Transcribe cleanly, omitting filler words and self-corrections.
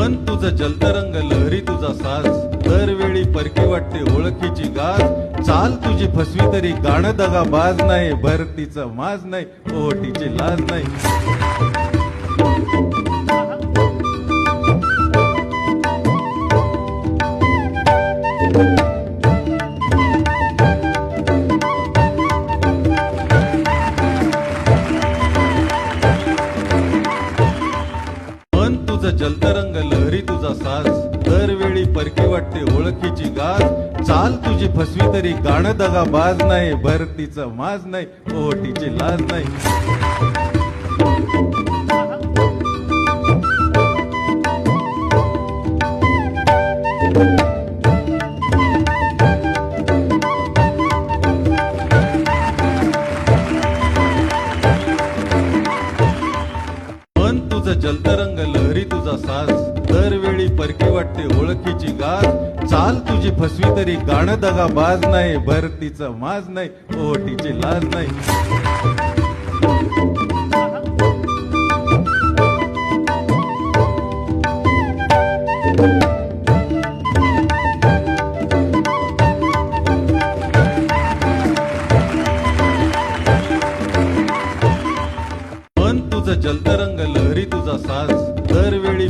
मन तुझं जलतरंग लहरी तुझा साज दरवेळी परकी वाटते ओळखीची गाज चाल तुझी फसवी तरी गाणं दगा बाज नाही भरतीचं माज नाही ओटीची लाज नाही मन तुझं जलतरंग लहरी तुझा साज दरवेळी परकी वाटते ओळखीची गाज चाल तुझी फसवी तरी गाणं दगा बाज नाही भरतीचं माज नाही ओटीची लाज नाही मन तुझं जलतरंग लहरी तुझा साज दरवेळी परकी वाटते ओळखीची गाज चाल तुझी फसवी तरी गाणं दगा बाज नाही भरतीचं माज नाही ओटीची लाज नाही मन तुझं जलतरंग लहरी तुझा साज दरवेळी